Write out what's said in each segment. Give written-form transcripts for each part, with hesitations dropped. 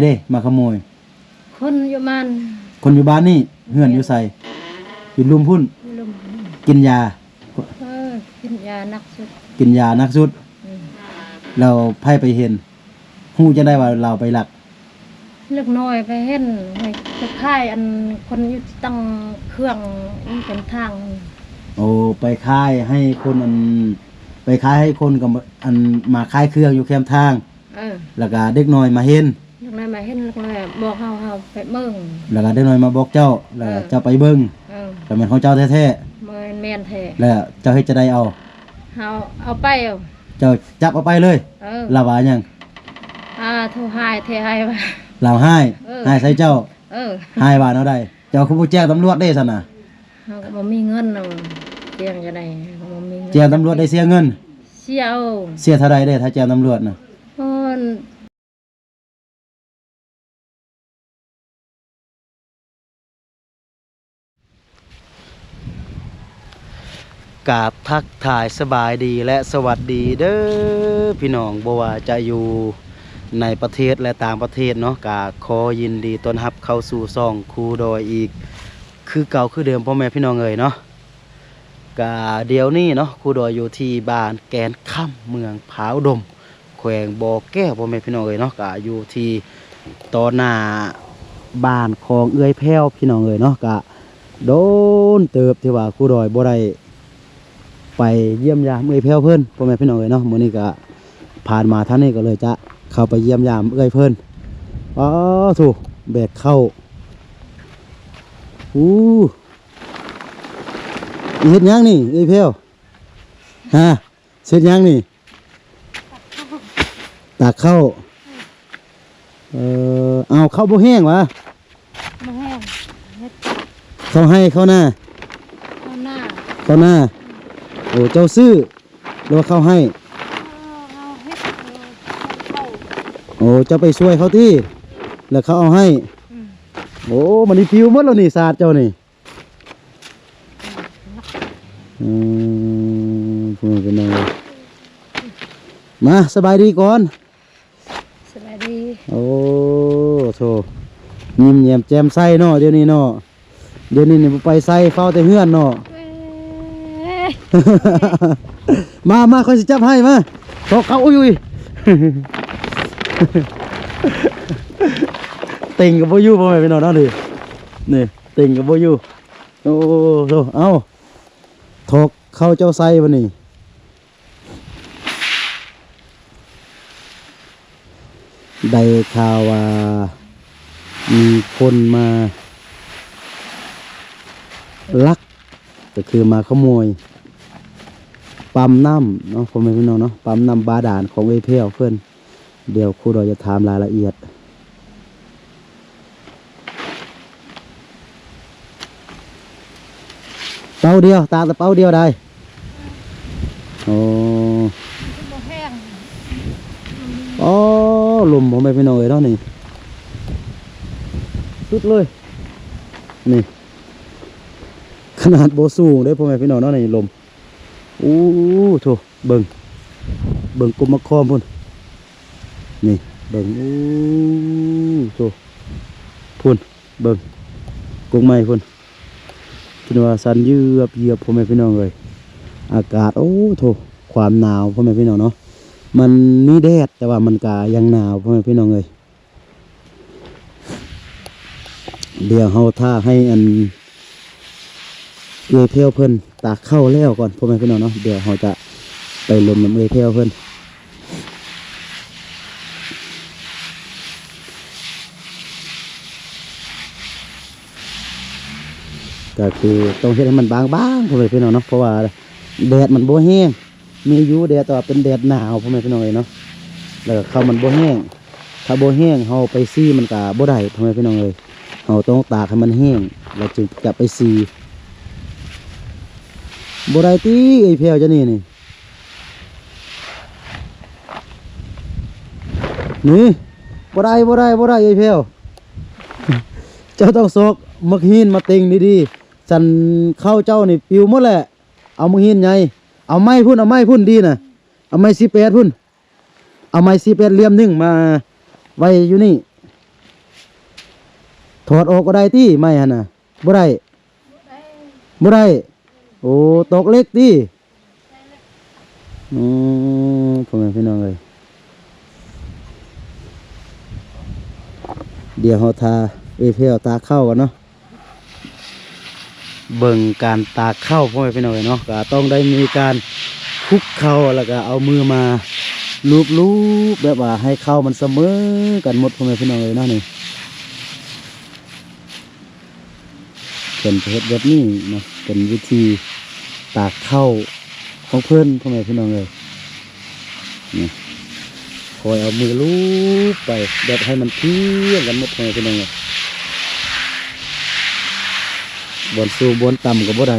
เด้มาขโมยคนอยู่บ้านคนอยู่บ้านนี่เฮือนอยู่ใส่อยู่ลุมพุ่นกินยากินยานักสุดกินยานักสุดเราไพ่ไปเห็นฮู้จะได้ว่าเราไปหลักเล็กน้อยไปเห็นไปค่ายอันคนอยู่ตั้งเครื่องนี่เป็นทางโอ้ไปค่ายให้คนอันไปค่ายให้คนกับอันมาค่ายเครื่องอยู่แคมทางแล้วก็เด็กน้อยมาเห็นเด็กน้อยมาเห็นเล็กน้อยบอกเฮาไปเบิ่งแล้วก็เด็กน้อยมาบอกเจ้าแล้วเจ้าไปเบิ่งแต่มันของเจ้าแท้ๆแม่นแท้แล้วเจ้าเฮ็ดจะได้เอาไปเจ้าจับเอาไปเลยลาว่าหยังโทรหายเทให้ว่าเราให้ใส่เจ้าให้ว่าเนาะได้เจ้าคือผู้แจ้งตำรวจได้ซั่นน่ะเฮาก็บ่มีเงินเนาะแจ้งจะได้บ่มีเงินแจ้งตำรวจได้เสียเงินเสียเท่าใดได้ถ้าแจ้งตำรวจน่ะกราบทักทายสบายดีและสวัสดีเด้อพี่น้องบ่ว่าจะอยู่ในประเทศและต่างประเทศเนาะกะขอยินดีต้อนรับเข้าสู่ช่องครูดอยอีกคือเก่าคือเดิมพ่อแม่พี่น้องเอ๋ยเนาะกะเดี๋ยวนี้เนาะครูดอยอยู่ที่บ้านแกนค่ำเมืองผาอุดมแขวงบ่อแก้วพ่อแม่พี่น้องเอ๋ยเนาะกะอยู่ที่ต่อหน้าบ้านของเอื้อยแพ้วพี่น้องเอ๋ยเนาะกะโดนเติบที่ว่าครูดอยบ่ได้ไปเยี่ยมยามเอื้อยแพ้วเพิ่นพ่อแม่พี่น้องเอ๋ยเนาะมื้อนี้ก็ผ่านมาท่านนี้ก็เลยจะเข้าไปเยี่ยมยามเอื้อยเพิ่นถูกแบกเข้าเฮ็ดยังนี่เอื้อยแพ้วฮะเฮ็ดยังนี่ตักเข้าเอาเข้าบ่แห้งวะบ่แห้งเข้าให้เข้าหน้าโอ้เจ้าซื้อหรือว่าเข้าให้โอ้เจ้าไปช่วยเขาที่แล้วเขาเอาให้โอ้มันนี่ผิวหมดแล้วนี่สาดเจ้านี่พูดกันหน่อยมาสบายดีก่อนสบายดีโอ้โธ่ยิ้มแย้มแจ่มใสเนาะเดี๋ยวนี้เนาะเดี๋ยวนี้นี่ไปใส่เฝ้าแต่เฮือนเนาะมาค่อยสิจับให้มาตกเขาอุ้ยเต็งกับโบยูพ่อแม่พี่น้องเนาะนี่เต็งกับโบยูโอ้โหเอาถกเข้าเจ้าไซวันนี้ได้ข่าวว่ามีคนมาลักก็คือมาขโมยปั๊มน้ำเนาะพ่อแม่พี่น้องเนาะปั๊มน้ำบาดาลของเอ้ยแพ้วเพื่อนเดี๋ยวครูดอยจะถามรายละเอียดเป้าเดียวตาแต่เป้าเดียวได้โอ้ลมผมไปหน่อยแล้วนี่สุดเลยนี่ขนาดโบสูงได้พ่อแม่พี่น้องเนาะนี่ลมโถเบิ่งกุมมะคอมพุ่นนี่เบิ่งโถพุ่นเบิ่งกุ้งไม้พุ่นคิดว่าสันยืบพ่อแม่พี่น้องเลยอากาศโถความหนาวพ่อแม่พี่น้องเนาะมันมีแดดแต่ว่ามันกายังหนาวพ่อแม่พี่น้องเลยเดี๋ยวเฮาท่าให้อันเอื้อยแพ้วเพิ่นตากเข้าแล้วก่อนพ่อแม่พี่น้องเนาะเดี๋ยวเฮาจะไปลมน้ำเอื้อยแพ้วเพิ่นก็คือต้องเฮ็ดให้มันบางพ่อแม่พี่น้องเนาะเพราะว่าแดดมันบ่แห้งมีอยู่แดดแต่ว่าเป็นแดดหนาวพ่อแม่พี่น้องเลยเนาะแล้วก็ข้าวมันบ่แห้งถ้าบ่แห้งเฮาไปซี่มันก็บ่ได้พ่อแม่พี่น้องเลยเฮาต้องตากให้มันแห้งแล้วจึงจะไปซี่บ่ได้ติไอ้แพ้วจะนี่บ่ได้ไอ้แพ้วเจ้าต้องซอกมักหินมาเต็งดีๆสันเข้าเจ้านี่ปิวหมดแหละเอามักหินไงเอาไม้พุ่นดีน่ะเอาไม้18พุ่นเอาไม้18เหลี่ยมนึงมาไว้อยู่นี่ ถอดออกก็ได้ติไม้หั่นน่ะบ่ได้บ่ได้โอ้ตอกเล็กติพ่อแม่พี่น้องเอ้ยเดี๋ยวเฮาทาเพลตาเข้ากันเนาะเบิ่งการตากเข้าพ่อแม่พี่น้องเอ้ยเนาะก็ต้องได้มีการคลุกเข้าแล้วก็เอามือมาลูบๆแบบว่าให้เข้ามันเสมอกันหมดพ่อแม่พี่น้องเอ้ยเนาะนี่เป็นเฮ็ดแบบนี้เนาะเป็นวิธีตากเข้าของเพิ่นพ่อแม่พี่น้องเอ้ยนี่คอยเอามือลูบไปแบบให้มันเที่ยงกันหมดพ่อแม่พี่น้องเอ้ยบนสูงบนต่ำกับบ่ได้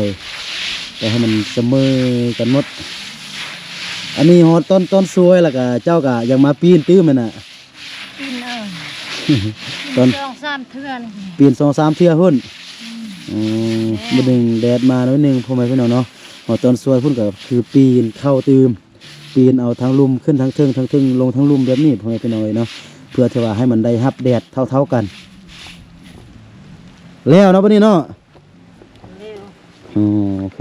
แต่ให้มันเสมอกันหมดอันนี้ฮอดต้นสวยแล้วก็เจ้าก็ยังมาปีนตื้มมันน่ะ ปีนตอน 2-3 เทื่อนี่ ปีน2-3 เทื่อพุ่นมื้อหนึงแดดมาหน่อยหนึงพ่อแม่พี่น้องเนาะฮอดต้นสวยพุ่นก็คือปีนเข้าตื้มปีนเอาทั้งลุ่มขึ้นทั้งเทิงลงทั้งลุ่มแบบนี้พ่อแม่พี่น้องเนาะเพื่อที่ว่าให้มันได้รับแดดเท่ากันแล้วเนาะบัดนี้เนาะโอเค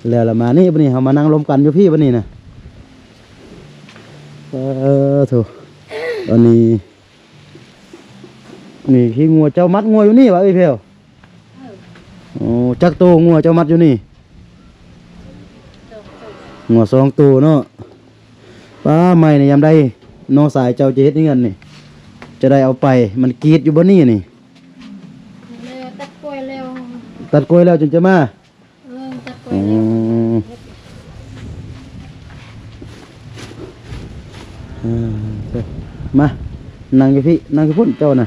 แล้วละมานี่บัดนี้เฮามานั่งลมกันอยู่พี่บัดนี้น่ะถูกตอนนี้นี่พี่งัวเจ้ามัดงัวอยู่นี่วะพี่เพลโอ้จักโตงัวเจ้ามัดอยู่นี่งัว2 ตัวเนาะป้าใหม่นี่ยามได้น้องสายเจ้าเจ็ดนี่เงินนี่จะได้เอาไปมันกรีดอยู่บนนี่นี่ แล้วตัดกล้วยแล้ว ตัดกล้วยแล้วจึงจะมา ตัดกล้วยแล้วมานั่งอยู่พี่นั่งอยู่พุ่นเจ้าน่ะ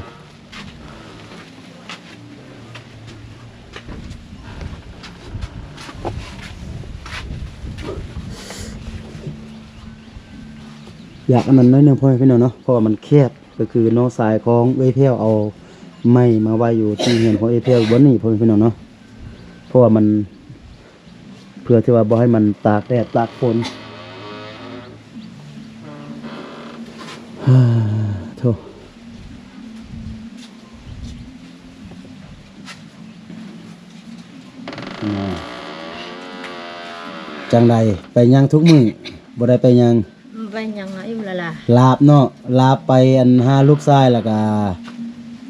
อยากอันนั้นน้อยหนึงพ่อพี่น้องเนาะเพราะว่ามันแคบก็คือน้องสายของเอ้ยเพียวเอาไม้มาไว้อยู่ที่เฮือนของเอ้ยเพียวบนนี้พ่อพี่น้องเนาะเพราะว่ามันเพื่อที่ว่าบ่ให้มันตากแดดตากฝนโธ่จังใดไปยังทุกมื้อบ่ได้ไปยังไปยังอยู่ละล่ะลาบเนาะลาบไปอันหาลูกชายแล้วก็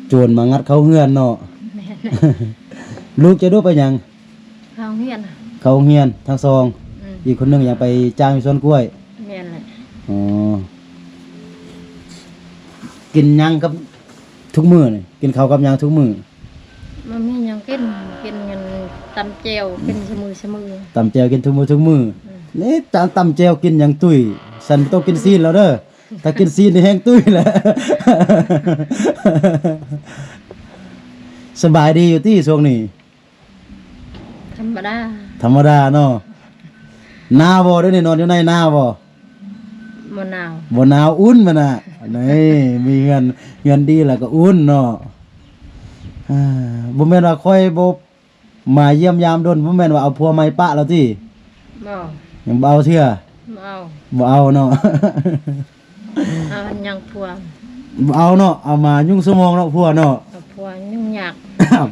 โจรมางัดเข้าเฮือนเนาะ ลูกจะดูไปยังเข้าเฮียนเข้าเฮือนทั้งสองอีกคนหนึงยังไปจ้างอยู่สวนกล้วยแม่นแหละอ๋อกินหยังกับทุกมื้อนี่กินข้าวกับหยังทุกมื้อมันมีหยังกินเงินตำแจ่วกินเสมอตำแจ่วกินทุกมื้อนี่ตำแจ่วกินหยังตุ้ยฉันต้องกินซีนแล้วเด้อถ้ากินซีนนี่แห้งตุ้ยแหละ สบายดีอยู่ที่ช่วงนี้ธรรมดาเนาะหนาวบ่เด้อนี่นอนอยู่ในหนาวบ่บ่หนาว บ่หนาวอุ่นมันน่ะนี่มีเงินดีแล้วก็อุ่นเนาะบ่แม่นว่าค่อยบ่มาเยี่ยมยามดนบ่แม่นว่าเอาผัวใหม่ปะแล้วติบ่ยังบ่เอาเทื่อบ่เอาเนาะเอายังผัวบ่เอาเนาะเอามายุ่งสมองเนาะผัวเนาะผัวยุ่งยาก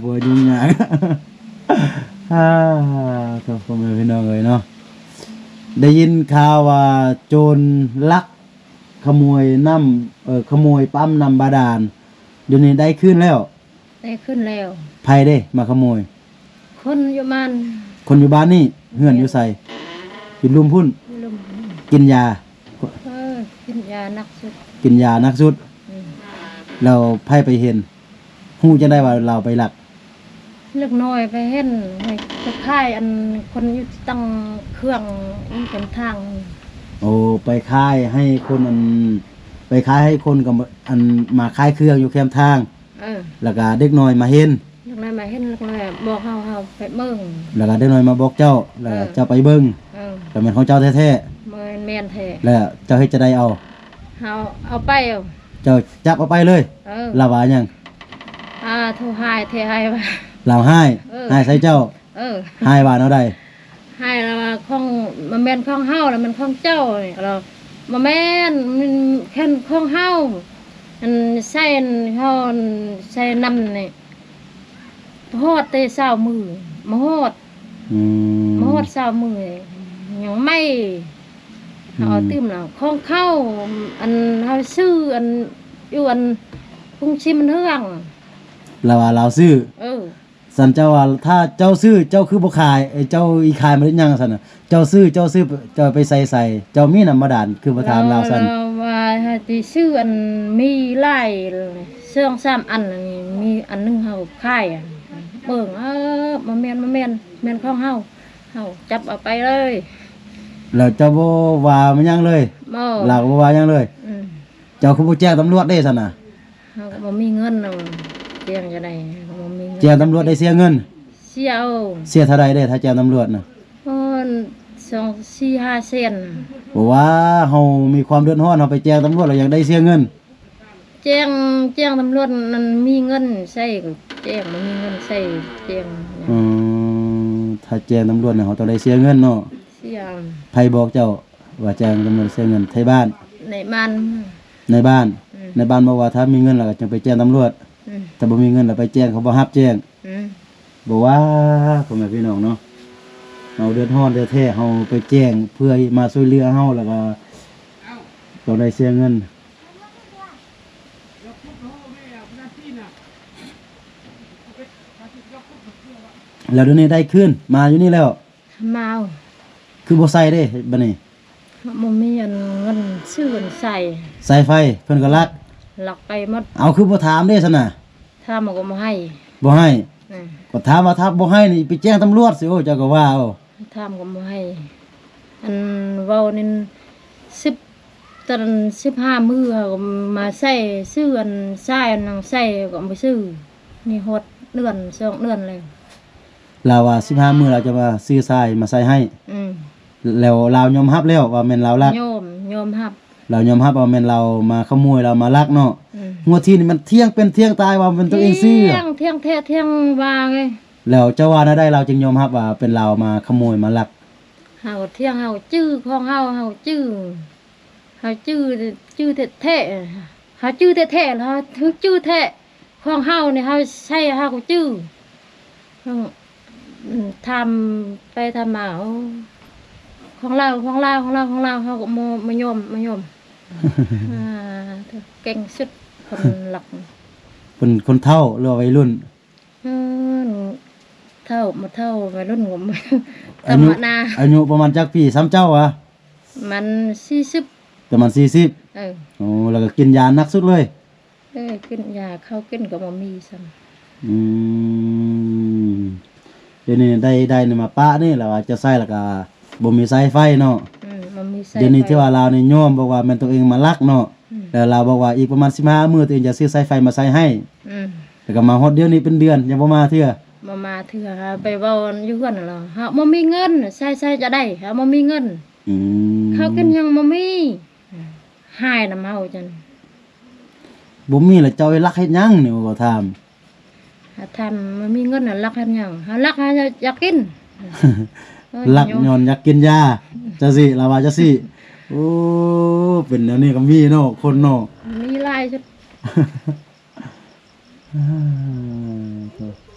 ผัวยุ่งยากครับพ่อแม่พี่น้องเอ้ยเนาะได้ยินข่าวว่าโจรลักขโมยขโมยปั๊มน้ำบาดาลเดี๋ยวนี้ได้ขึ้นแล้วไผเด้มาขโมยคนอยู่บ้านนี่เฮือนอยู่ไสกินลุมพุ่นกินยากินยานักสุดเราไผไปเห็นฮู้จังได้ว่าเราไปลักเล็กน้อยไปเห็นไปค่ายอันคนอยู่ตั้งเครื่องเป็นทางโอ้ไปค่ายให้คนกับอันมาค่ายเครื่องอยู่แคมทางแล้วก็เด็กน้อยมาเห็นเด็กน้อยบอกเฮาไปเบิ่งแล้วก็เด็กน้อยมาบอกเจ้าแล้วเจ้าไปเบิ่งแต่เป็นของเจ้าแท้ๆแม่นแท้แล้วเจ้าเฮ็ดจะได้เอาไปเจ้าจับเอาไปเลยลาว่าหยังโทรหายเทให้ว่าเราให้ใส่เจ้าให้ว่าเนาะได้ให้แล้วของมันแม่นของเฮาแล้วมันของเจ้าเราบ่แม่นมันแค่ของเฮาอันใส่เฮาใส่น้ำนี่ ฮอดแต่เช้ามื้อมาฮอด อืม มาฮอดเช้ามื้อยังไม่เอาตื้มแล้วของเข้าอันเฮาซื้ออันอยู่อันกรุงชิมันเฮือง เราว่าเราซื้อ สันเจ้าว่าถ้าเจ้าซื้อเจ้าคือบ่ขายไอ้เจ้าอีขายมาได้ยังซั่นน่ะเจ้าซื้อเจ้าไปใส่เจ้ามีน้ำมาดานคือบ่ถามเราซั่น ว่าที่ซื้ออันมีหลายเสื้อง3อันนี่มีอันหนึงเฮาขายอะเบิ่งมาแม่นของเฮาจับเอาไปเลย แล้วเจ้าบ่ว่ามันยังเลย บ่ เราก็บ่ว่ายังเลย อืม เจ้าคือบ่แจ้งตำรวจได้ซั่นน่ะ เฮาก็บ่มีเงินเนาะเจียงจะได้เฮาบ่มีเงิน แจ้งตำรวจได้เสียเงิน เสียเอา เสียเท่าใดได้ถ้าแจ้งตำรวจน่ะ โอ้2-4-5 เซน บ่ว่าเฮามีความเดือดร้อนเฮาไปแจ้งตำรวจแล้วยังได้เสียเงิน แจ้งตำรวจมันมีเงินใช้ก็แจ้งบ่มีเงินใช้แจ้ง อืมถ้าแจ้งตำรวจน่ะเฮาต้องได้เสียเงินเนาะ เสีย ไผบอกเจ้าว่าแจ้งตำรวจเสียเงินไทบ้าน ในบ้าน ในบ้านบอกว่าถ้ามีเงินแล้วก็จะไปแจ้งตำรวจ อืม ถ้าบ่มีเงินแล้วไปแจ้งเขาบ่รับแจ้ง อืม บอกว่าพ่อแม่พี่น้องเนาะเอาเดือดร้อนเดือดแท้เฮาไปแจ้งเพื่อมาช่วยเหลือเฮาแล้วก็ต้องได้เสียเงินแล้วเดี๋ยวนี้ได้ขึ้นมาอยู่นี่แล้ว เมา คือบ่ใส่เด้บัดนี้ บ่มีอันเงินซื้ออันใส่ ใส่ไฟเพิ่นก็รัก หลักไปหมด เอาคือบ่ถามเด้ซั่นน่ะ ถ้ามันก็บ่ให้ บ่ให้ อืม ก็ถามว่าถ้าบ่ให้นี่ไปแจ้งตำรวจสิโอ้เจ้าก็ว่าเอา ถ้ามันก็บ่ให้ อันเว้านี่10ตอน15มื้อเขาก็มาใส่ซื้ออันใส่อันนั้นใส่ก็บ่ซื้อนี่ฮอดเดือน2เดือนแล้ว เราว่า15มื้อเราจะมาซื้อทรายมาใส่ให้ อืม แล้วเรายอมรับแล้วว่าแม่นเรารัก โยมรับ เรายอมรับว่าแม่นเรามาขโมยเรามาลักเนาะ อืม งวดที่นี่มันเที่ยงเป็นเที่ยงตายว่าเป็นตัวเองซื้อ เที่ยงแท้เที่ยงว่าไง แล้วเจ้าว่านะได้เราจึงยอมรับว่าเป็นเรามาขโมยมาลัก เฮาเที่ยงเฮาจื้อของเฮาจื้อแท้ๆเฮาจื้อแท้ๆแล้วเฮาถึกจื้อแท้ของเฮานี่เฮาใช้เฮาก็จื้อเฮาทำไปทำมาเอาของเราเฮาก็มายอม อ่าเก่งสุดคนหลัก เป็นคนเฒ่าหรือว่าวัยรุ่น เออเท่าวัยรุ่นผม อา ตำ ยุ มะนา อายุประมาณจักปีซ้ำเจ้าวะ มัน40ประมาณ40โอ้แล้วก็กินยาหนักสุดเลย กินยาเข้ากินก็บ่มีซ้ำ อืมเดี๋ยวนี้ได้นี่มาปะนี่แล้วว่าจะใส่แล้วก็บ่มีสายไฟเนาะ มันมีใส่ เดี๋ยวนี้ที่ว่าเรานี่ยอมบอกว่าแม่นตัวเองมาลักเนาะแล้วเราบอกว่าอีกประมาณ15มื้อตัวเองจะซื้อสายไฟมาใส่ให้ แล้วก็มาฮอดเดี๋ยวนี้เป็นเดือนยังบ่มาเทื่อ มาเถื่อไปเว้าอยู่เฮือนนั่นล่ะเฮาบ่มีเงินใช้จะได้เฮาบ่มีเงิน อืม เขากินยังบ่มีหายนำเฮาจัง บ่มีแล้วเจ้าไปลักเฮ็ดหยังนี่บ่ถาม หาทำบ่มีเงินน่ะรักหันหยังเฮารักหาอยากกิน ลักย้อนอยากกินยาจังซี่เราว่าจังซี่โอ้เป็นแนวนี้ก็มีเนาะคนเนาะ มีหลายชุด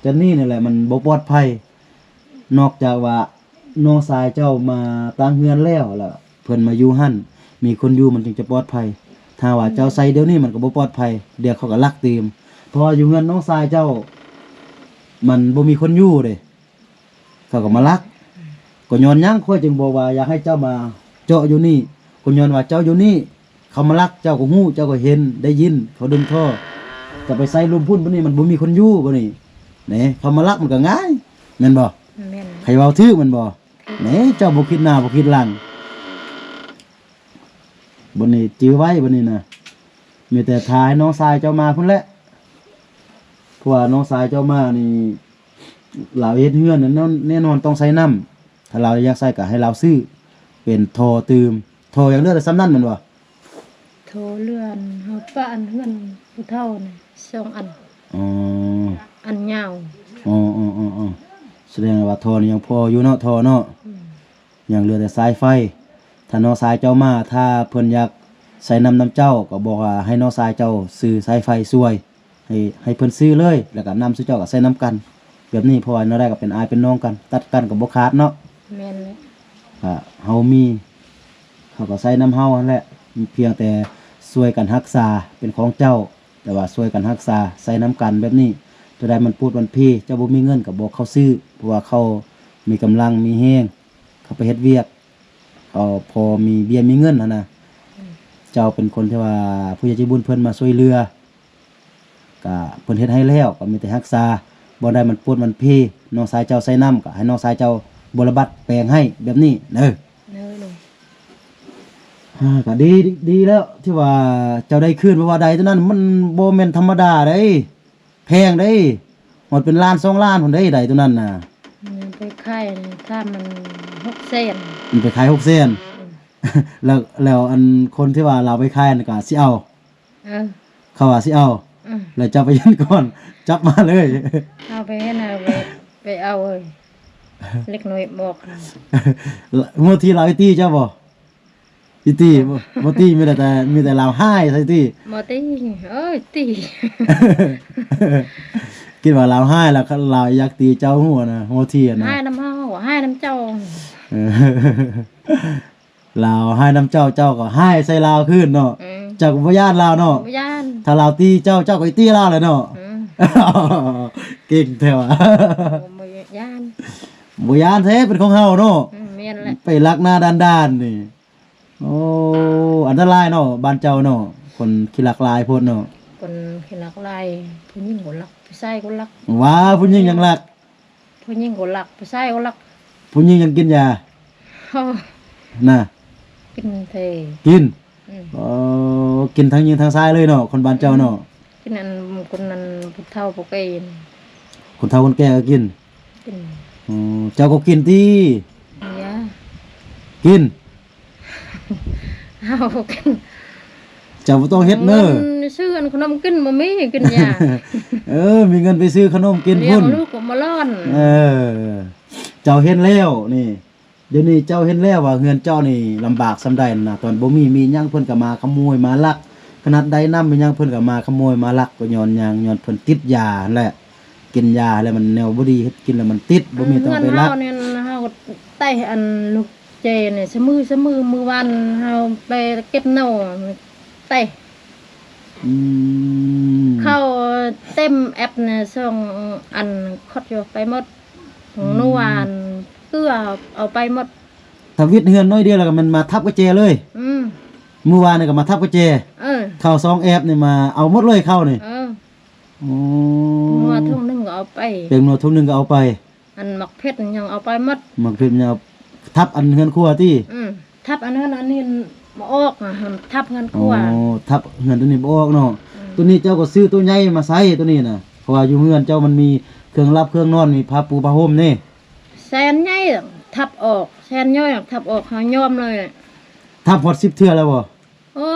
จันนี่นี่แหละมันบ่ปลอดภัยนอกจากว่าน้องชายเจ้ามาตั้งเฮือนแล้วล่ะเพิ่นมาอยู่หั่นมีคนอยู่มันจึงจะปลอดภัยถ้าว่าเจ้าใส่เดี๋ยวนี้มันก็บ่ปลอดภัยเดี๋ยวเขาก็ลักตีมเพราะว่าอยู่เฮือนน้องชายเจ้า มันบ่มีคนอยู่เด้เขาก็มาลักก็ย้อนหยังค่อยจึงบอกว่าอยากให้เจ้ามาเจาะอยู่นี่ก็ย้อนว่าเจ้าอยู่นี่เขามาลักเจ้าก็ฮู้เจ้าก็เห็นได้ยินเขาดึงท่อจะไปใส่ลุมพุ่นบ่นี่มันบ่มีคนอยู่บ่นี่แหน่เขามาลักมันก็ง่ายแม่นบ่ แม่น ใครเว้าถือมันบ่แหน่เจ้าบ่คิดหน้าบ่คิดหลังบ่นี่จื้อไว้บ่นี่น่ะมีแต่ทายน้องชายเจ้ามาพุ่นแหละเพราะว่าน้องชายเจ้ามานี่เราเฮ็ดเฮือนนั่นแน่นอนต้องใส่น้ำถ้าเราอยากใส่ก็ให้เราซื้อเป็นโทตืมโทอย่างเลือดแต่ซ้ำนั่นแม่นบ่ โทรเลื่อนเฮาป้าอันเฮือนผู้เฒ่านี่2อัน อ๋อ อันยาว อ๋อแสดงว่าโทนี่ยังพออยู่เนาะโทเนาะยังเหลือแต่สายไฟถ้าน้องสายเจ้ามาถ้าเพิ่นอยากใส่น้ำเจ้าก็บอกว่าให้น้องสายเจ้าซื้อสายไฟช่วยให้เพิ่นซื้อเลยแล้วก็น้ำซื้อเจ้าก็ใส่น้ำกัน แบบนี้เพราะว่าเนาะได้ก็เป็นอายเป็นน้องกันตัดกันก็บ่ขาดเนาะ แม่นเลย ก็เฮามีเขาก็ใส่น้ำเฮานั่นแหละเพียงแต่ช่วยกันรักษาเป็นของเจ้า แต่ว่าช่วยกันรักษาใส่น้ำกันแบบนี้ตัวใดมันพูดวันพี่เจ้าบ่มีเงินก็บอกเขาซื้อเพราะว่าเขามีกำลังมีแฮงเขาไปเฮ็ดเวียกเขาพอมีเบี้ยมีเงินหั่นน่ะเจ้าเป็นคนที่ว่าผู้ใหญ่ใจบุญเพิ่นมาช่วยเหลือก็เพิ่นเฮ็ดให้แล้วก็มีแต่รักษาบ่ได้มันพูดมันพี่น้องชายเจ้าใส่น้ำก็ให้น้องชายเจ้าบรบัดแปลงให้แบบนี้เด้อ เด้อเลย ก็ดีแล้วที่ว่าเจ้าได้คืนเพราะว่าใดตัวนั้นมันบ่แม่นธรรมดาเด้แพงเด้หมดเป็นล้าน2ล้านพุ่นเด้ใดตัวนั้นน่ะ มันไปค่ายนี่ถ้ามัน6 เซน มันไปขาย6เซน แล้วอันคนที่ว่าเราไปขายนั่นก็สิเอา เออ เขาว่าสิเอา แล้วเจ้าไปยันก่อนจับมาเลย เอาไปให้นาไปเอาเอ้ยเล็กน้อยบอกนะ เมื่อที่เราไอ้ตี้เจ้าบ่อีตี้บ่ตี้มีแต่เราให้ใส่ตี้ บ่ตีเอ้ยตี คิดว่าเราให้แล้วเราอยากตีเจ้าหัวนะหัวที่อะนะ ให้น้ำเฮาให้น้ำเจ้า เออ เราให้น้ำเจ้าก็ให้ใส่เราขึ้นเนาะ อืม เจ้าก็บ่ญาติเราเนาะ บ่ย่าน ถ้าเราตีเจ้าก็ตีเราเลยเนาะ อืม เก่งแท้ว่ะ บ่ย่าน บ่ญาติแท้เป็นของเฮาเนาะ แม่นแหละ ไปลักหน้าด้านๆนี่โอ้อันตรายเนาะบ้านเจ้าเนาะคนขี้ลักลายโพดเนาะ คนเห็นหลักลายผู้หญิงก็รักผู้ชายก็รัก ว้าผู้หญิงยังลัก ผู้หญิงก็รักผู้ชายก็รัก ผู้หญิงยังกินยา เฮา น่ะ กินเท กิน อืม กินทั้งยิงทั้งซ้ายเลยเนาะคนบ้านเจ้าเนาะ กินอันคนนั้นผู้เฒ่าผู้แก่นี่ คนเฒ่าคนแก่ก็กิน กิน เจ้าก็กินติ ยา กิน เฮากิน เจ้าบ่ต้องเฮ็ดเน้อ งินซื้ออันขนมกินบ่มีกินยา มีเงินไปซื้อขนมกิน เลี้ย พุ่ ง น ลูกก็มาร้อน เจ้าเห็นแล้วนี่ เดี๋ยวนี้เจ้าเห็นแล้วว่าเฮือนเจ้านี่ลำบากส่ำใดนั่นน่ะตอนบ่มีหยังเพิ่นก็มาขโมยมาลัก ขนาดใดนำมีหยังเพิ่นก็มาขโมยมาลักก็ย้อนหยังย้อนเพิ่นติดยานั่นแหละ กินยาแล้วมันแนวบ่ดีเฮ็ดกินแล้วมันติดบ่มีต้องไปลัก เงินเฮาเนี่ยเฮาก็ไต้อันลูกเจเนี่ยเสมอมื้อวันเฮาไปเก็บเนาไต้ อืม เข้าเต็มแอปเนี่ยส่งอันคดอยู่ไปหมดของนวานเกลือเอาไปหมด ถ้าวิทย์เฮือนน้อยเดียวแล้วก็มันมาทับกระเจเลย อืม เมื่อวานนี่ก็มาทับกระเจ เออ เข้า2แอปนี่มาเอาหมดเลยเข้านี่ เออ อ๋อ นัวทุ่งนึงก็เอาไป เป็นหนวดทุกนึงก็เอาไป อันหมักเพชรยังเอาไปหมด มันคือมันเอาทับอันเฮือนครัวติ ทับอันนั้นอันนี้มาออกอ่ะทับเงินก อ๋ ลั อ ว ทับเฮือนตัวนี้บ่ออกเนาะ ตัวนี้เจ้าก็ซื้อตัวใหญ่มาใส่ตัวนี้น่ะเพราะว่าอยู่เฮือนเจ้ามันมีเครื่องรับเครื่องนอนมีผ้าปูผ้าห่มนี่ แสนใหญ่ทับออกแสนย่อยทับออกเขายอมเลย ทับฮอด10เทื่อแล้วบ่ โอ้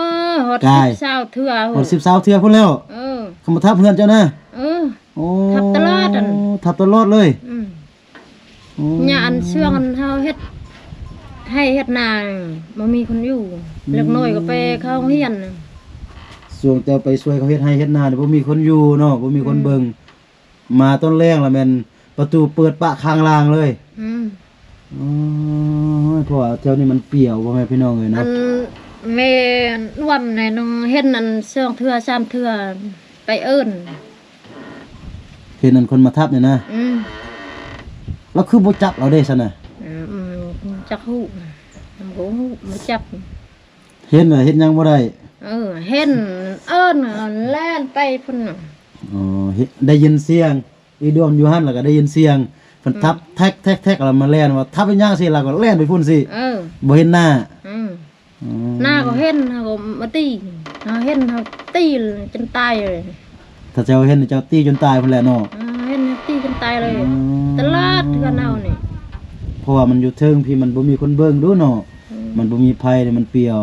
หด กาย เศร้าเถื่อ ฮอด10 20เทื่อพุ่นแล้ว เออ เขามาทับเฮือนเจ้านะ เออ โอ้ ทับตลอดอั่น ทับตลอดเลย โอ้ เนี่ยอันเชื่องอันเฮาเฮ็ดให้เฮ็ดนาบ่มีคนอยู่เล็กน้อยก็ไปเข้าโรงเรียนน่ะ ส่วนเจ้าไปช่วยเขาเฮ็ดให้เฮ็ดนานี่บ่มีคนอยู่เนาะบ่มีคนเบิ่งมาต้นแรงแล้วแม่นประตูเปิดปะข้างล่างเลย อืม อ๋อเพราะว่าแถวนี้มันเปรี่ยวบ่แม่พี่น้องเอ้ย อั เนาะ นแม่ร่วมในน้องเฮ็ดอันเชื่องเทื่อ3เทื่อไปเอิ้น เห็นนั่นคนมาทับเนี่ยนะ อืม แล้วคือบ่จับเราได้ซั่นน่ะ จักฮู้มันบ่ฮู้บ่จับ เห็นน่ะเฮ็ดหยังบ่ได้ เห็นเอิ้นแล่นไปพุ่นน่ะ อ๋อได้ยินเสียงอีดวงอยู่หั่นแล้วก็ได้ยินเสียงเพิ่นทับแท็กแล้วมาแล่นว่าทับเป็นหยังสิแล้วก็แล่นไปพุ่นสิ เออ บ่เห็นหน้า อืม อ๋อ หน้าก็เห็นเฮาก็มาตีเฮาเห็นเฮาตีจนตายเลย ถ้าเจ้าเห็นเจ้าตีจนตายพุ่นแหละเนาะ เห็นตีจนตายเลย อ๋อ ตลาดเทือนเฮานี่ เพราะว่ามันอยู่เทิงพี่มันบ่มีคนเบิ่งดูเนาะมันบ่มีภัยนี่มันเปลี่ยว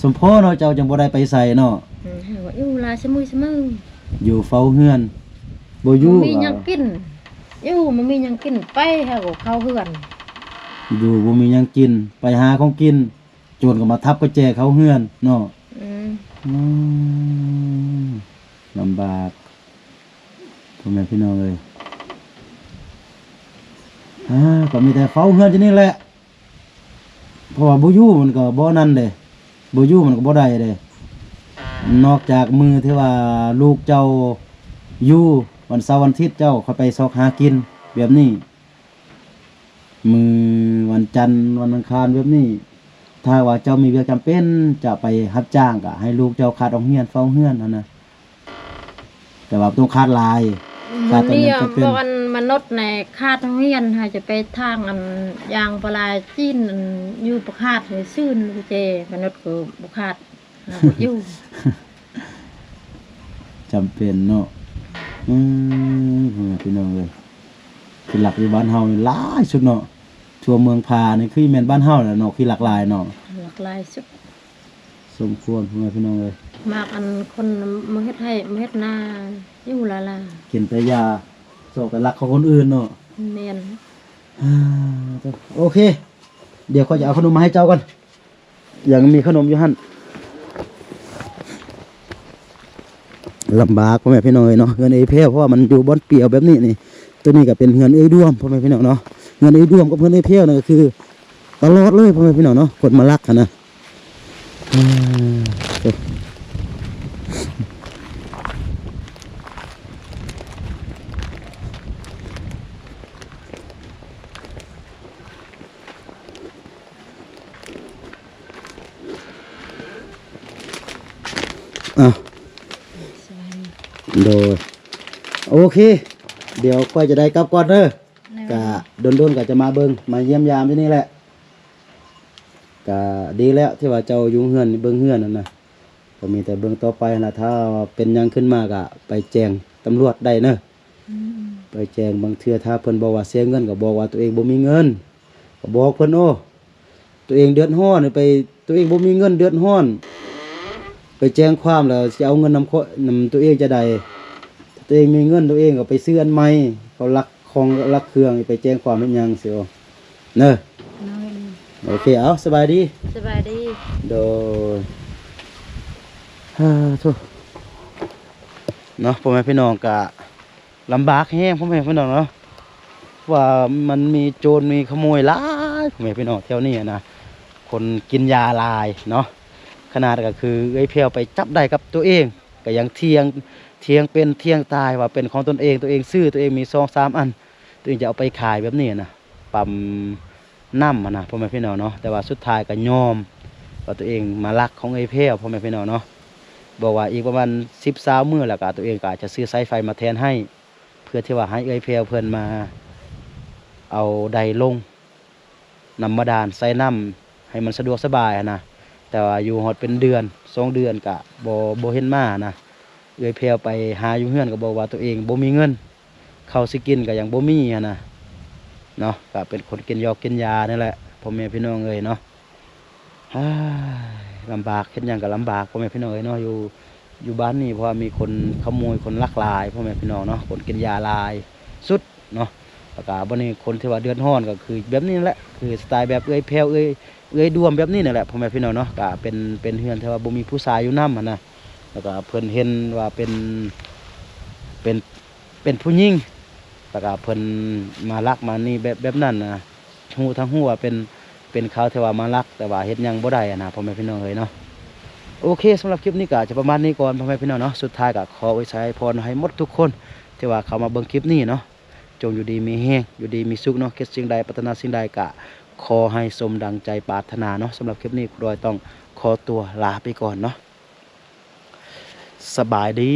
สมพอเนาะเจ้าจังบ่ได้ไปใส่เนาะ เฮาว่าอยู่ลาเสมอ อยู่เฝ้าเฮือนบ่อยู่ มีหยังกินอยู่มันมีหยังกินไปเฮาก็เข้าเฮือน อยู่บ่มีหยังกินไปหาของกินโจรก็มาทับก็แจเขาเฮือนเนาะ อืม อืมลำบากพ่อแม่พี่น้องเลย ก็มีแต่เฝ้าเฮือนอยู่นี่แหละเพราะว่าบ่อยู่มันก็บ่นั่นเด้บ่อยู่มันก็บ่ได้เด้นอกจากมือที่ว่าลูกเจ้าอยู่วันเสาร์วันอาทิตย์เจ้าค่อยไปซอกหากินแบบนี้มือวันจันทร์วันอังคารแบบนี้ถ้าว่าเจ้ามีเวียกจำเป็นจะไปรับจ้างก็ให้ลูกเจ้าขาดโรงเรียนเฝ้าเฮือนนั่นนะแต่ว่าต้องขาดหลายขา มั ด น ตอน นี่ นั้นจำเป็น บ่อันมนุษย์ในคาดโรงเรียนให้จะไปทางอันยางปลาจีนอันอยู่ประคาดให้ซื่นลูกเจมนุษย์ก็บ่คาดบ่อยู่ จำเป็นเนาะพี่น้องเลยคือหลักอยู่บ้านเฮานี่หลายสุดเนาะทั่วเมืองพานี่คือแม่นบ้านเฮาแหละเนาะคือหลากหลายเนาะ หลากหลายสุด สมควรพี่น้องเลย มากอันคนมาเฮ็ดให้มาเฮ็ดนาอยู่ละล่ะ กินแต่ยาโศกแต่รักของคนอื่นเนาะ แม่น โอเค เดี๋ยวเขาจะเอาขนมมาให้เจ้าก่อนยังมีขนมอยู่หั่นลำบากพ่อแม่พี่น้องเนาะเงินเอเพลเพราะว่ามันอยู่บอนเปียวแบบนี้นี่ตัวนี้ก็เป็นเงินเอด้วมพ่อแม่พี่น้องเนาะเงินเอด้วมกับเงินเอเพลนี่ก็คือตลอดเลยพ่อแม่พี่น้องเนาะกดมาลักกันนะอ่ะโดยโอเค เดี๋ยวค่อยจะได้กลับก่อนเด้อกะโดนๆก็จะมาเบิ่งมาเยี่ยมยามที่นี่แหละกะดีแล้วที่ว่าเจ้าอยู่เฮือนเบิ่งเฮือนนั่นน่ะก็มีแต่เบิ่งต่อไปนะถ้าเป็นหยังขึ้นมากะไปแจ้งตำรวจได้เนอะไปแจ้งบางเทื่อถ้าเพิ่นบอกว่าเสียเงินก็บอกว่าตัวเองบ่มีเงินก็บอกเพิ่นโอ้ตัวเองเดือดร้อนไปตัวเองบ่มีเงินเดือดร้อนไปแจ้งความแล้วสิเอาเงินนำตัวเองจะได้ตัวเองมีเงินตัวเองก็ไปซื้ออันใหม่เขาลักของลักเครื่องไปแจ้งความเป็นหยังเสียวเนอะโอเคเอาสบายดี สบายดี โดยทุกเนาะพ่อแม่พี่น้องกะลำบากแห้งพ่อแม่พี่น้องเนาะว่ามันมีโจรมีขโมยหลายพ่อแม่พี่น้องแถวนี้นะคนกินยาลายเนาะขนาดก็คือไอ้เพียวไปจับได้กับตัวเองก็ยังเทียงเป็นเทียงตายว่าเป็นของตนเองตัวเองซื้อตัวเองมี2-3 อันตัวเองจะเอาไปขายแบบนี้นะปั๊มน้ำนะพ่อแม่พี่น้องเนาะแต่ว่าสุดท้ายก็ยอมว่าตัวเองมาลักของไอ้เพียวพ่อแม่พี่น้องเนาะบอกว่าอีกประมาณ10-20 มื้อแล้วก็ตัวเองก็จะซื้อสายไฟมาแทนให้เพื่อที่ว่าให้ไอ้เพียวเพิ่นมาเอาไดลงนำมาดานใส่น้ำให้มันสะดวกสบายนะแต่ว่าอยู่หอดเป็นเดือน2 เดือนกะบ่เห็นมานะเอ้ยเพลไปหาอยู่เฮือนก็บอกว่าตัวเองบ่มีเงินข้าวสิกินก็ยังบ่มีนะเนาะก็เป็นคนกินยากินยานี่แหละพ่อแม่พี่น้องเอ้ยเนาะลำบากเฮ็ดหยังก็ลำบากพ่อแม่พี่น้องเอ้ยเนาะอยู่บ้านนี่เพราะว่ามีคนขโมยคนลักลายพ่อแม่พี่น้องเนาะคนกินยาลายสุดเนาะแล้วก็บ่นี้คนที่ว่าเดือดร้อนก็คือแบบนี้แหละคือสไตล์แบบเอ้ยแพรวเอ้ยดวมแบบนี้นั่นแหละพ่อแม่พี่น้องเนาะก็เป็นเฮือนที่ว่าบ่มีผู้ชายอยู่นำนะแล้วก็เพิ่นเห็นว่าเป็นผู้หญิงแล้วก็เพิ่นมาลักมานี่แบบนั้นนะฮู้ทั้งฮู้ว่าเป็นเขาที่ว่ามาลักแต่ว่าเฮ็ดหยังบ่ได้นะพ่อแม่พี่น้องเอ้ยเนาะโอเคสำหรับคลิปนี้ก็จะประมาณนี้ก่อนพ่อแม่พี่น้องเนาะสุดท้ายก็ขอไว้ใช้พรให้หมดทุกคนที่ว่าเขามาเบิ่งคลิปนี้เนาะจงอยู่ดีมีแห้งอยู่ดีมีสุขเนาะคิดสิ่งใดปรารถนาสิ่งใดก็ขอให้สมดังใจปรารถนาเนาะสำหรับคลิปนี้ครูดอยต้องขอตัวลาไปก่อนเนาะสบายดี